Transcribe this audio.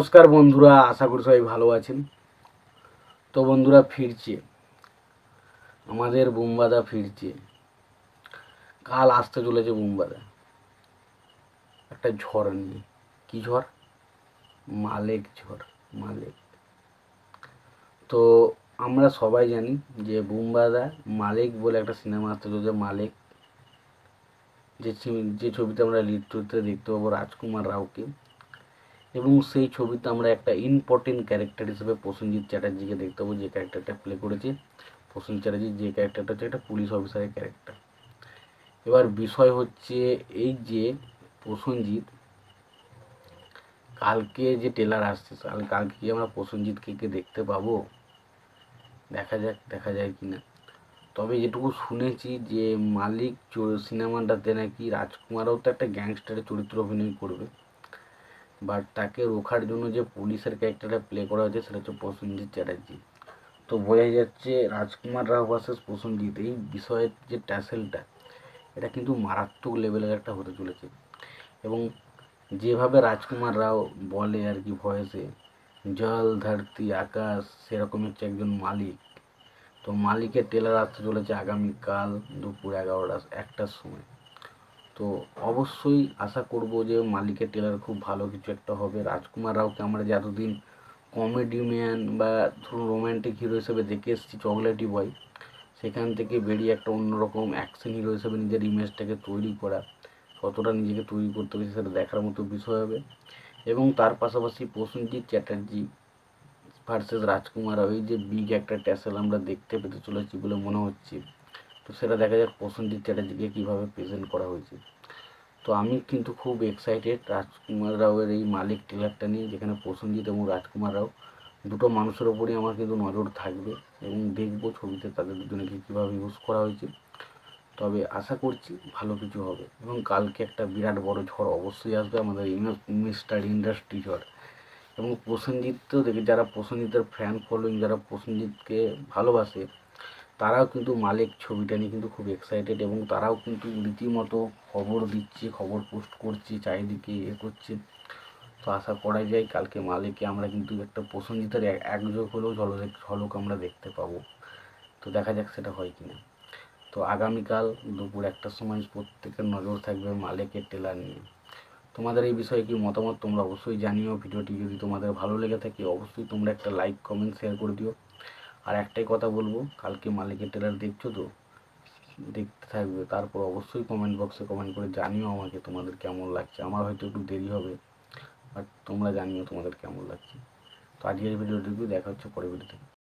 নমস্কার বন্ধুরা, আশা করি সবাই ভালো আছেন। তো বন্ধুরা, ফিরছে আমাদের বুমবাদা, ফিরছে। কাল আসতে চলেছে বুমবাদা একটা ঝড় নিয়ে। কি ঝড়? মালেক ঝড়। মালেক। তো আমরা সবাই জানি যে বুমবাদা মালেক বলে একটা সিনেমা আসতে চলেছে। মালেক, যে ছবিতে আমরা লিড চরিত্রে দেখতে পাবো রাজকুমার রাওকে, এবং সেই ছবিতে আমরা একটা ইম্পর্টেন্ট ক্যারেক্টার হিসেবে প্রসেনজিৎ চ্যাটার্জিকে দেখতে পাবো, যে ক্যারেক্টারটা প্লে করেছে প্রসেনজিৎ চ্যাটার্জি। যে ক্যারেক্টারটা হচ্ছে একটা পুলিশ অফিসারের ক্যারেক্টার। এবার বিষয় হচ্ছে এই যে প্রসেনজিৎ, কালকে যে ট্রেলার আসছে, কালকে কি আমরা প্রসেনজিৎকে দেখতে পাবো? দেখা যায় কি না। তবে যেটুকু শুনেছি যে মালিক সিনেমাটাতে নাকি রাজকুমারও তো একটা গ্যাংস্টারের চরিত্র অভিনয় করবে, বাট তাকে রোখার জন্য যে পুলিশের ক্যারেক্টারটা প্লে করা হয়েছে সেটা হচ্ছে প্রসেনজিৎ চ্যাটার্জি। তো বোঝাই যাচ্ছে রাজকুমার রাও ভার্সেস প্রসেনজিৎ, এই বিষয়ের যে ট্যাসেলটা, এটা কিন্তু মারাত্মক লেভেলের একটা হতে চলেছে। এবং যেভাবে রাজকুমার রাও বলে আর কি ভয়েসে, জল ধরতি আকাশ, সেরকম হচ্ছে একজন মালিক। তো মালিকের ট্রেলার আসতে চলেছে আগামীকাল দুপুর ১১টার সময়। তো অবশ্যই আশা করব যে মালিকের ট্রেলার খুব ভালো কিছু একটা হবে। রাজকুমার রাওকে আমরা যে এতদিন কমেডি ম্যান বা ধরুন রোম্যান্টিক হিরো হিসেবে দেখে এসেছি চকলেটি বয়, সেখান থেকে বেরিয়ে একটা অন্যরকম অ্যাকশন হিরো হিসেবে নিজের ইমেজটাকে তৈরি করা, কতটা নিজেকে তৈরি করতে পেরেছে সেটা দেখার মতো বিষয় হবে। এবং তার পাশাপাশি প্রসেনজিৎ চ্যাটার্জি ভার্সেস রাজকুমার রাও, এই যে বিগ একটা ট্যাসেল আমরা দেখতে পেতে চলেছি বলে মনে হচ্ছে। তো সেটা দেখা যাক প্রসেনজিৎ চ্যাটার্জিকে কীভাবে প্রেজেন্ট করা হয়েছে। তো আমি কিন্তু খুব এক্সাইটেড রাজকুমার রাওয়ের এই মালিক ট্রেলারটা নিয়ে, যেখানে প্রসেনজিৎ এবং রাজকুমার রাও দুটো মানুষের ওপরই আমার কিন্তু নজর থাকবে, এবং দেখবো ছবিতে তাদের দুজনকে কীভাবে ইউজ করা হয়েছে। তবে আশা করছি ভালো কিছু হবে। এবং কালকে একটা বিরাট বড় ঝড় অবশ্যই আসবে, আমাদের মিস্টার ইন্ডাস্ট্রি ঝড়। এবং প্রসেনজিৎকেও দেখি, যারা প্রসেনজিতের ফ্যান ফলোয়িং, যারা প্রসেনজিৎকে ভালোবাসে, তারাও কিন্তু মালিক ছবিটা নিয়ে কিন্তু খুব এক্সাইটেড, এবং তারাও কিন্তু রীতিমতো খবর দিচ্ছে, খবর পোস্ট করছে, চারিদিকে করছে। তো আশা করা যায় কালকে মালিকে আমরা কিন্তু একটা প্রসেনজিতের একযোগ হলেও ঝলক আমরা দেখতে পাবো। তো দেখা যাক সেটা হয় কিনা। তো আগামীকাল দুপুর 1টার সময় প্রত্যেকের নজর থাকবে মালিকের ট্রেলার নিয়ে। তোমাদের এই বিষয়ে কি মতামত তোমরা অবশ্যই জানিও। ভিডিওটি যদি তোমাদের ভালো লেগে থাকে অবশ্যই তোমরা একটা লাইক কমেন্ট শেয়ার করে দিও। আর একটাই কথা বলবো, কালকে মালিকের ট্রেলার দেখছো তো, দেখতে থাকবে, তারপর অবশ্যই কমেন্ট বক্সে কমেন্ট করে জানিও আমাকে তোমাদের কেমন লাগছে। আমার হয়তো একটু দেরি হবে, বাট তোমরা জানিও তোমাদের কেমন লাগছে। তো আজকের ভিডিওটুকু, দেখা হচ্ছে পরের ভিডিওতে।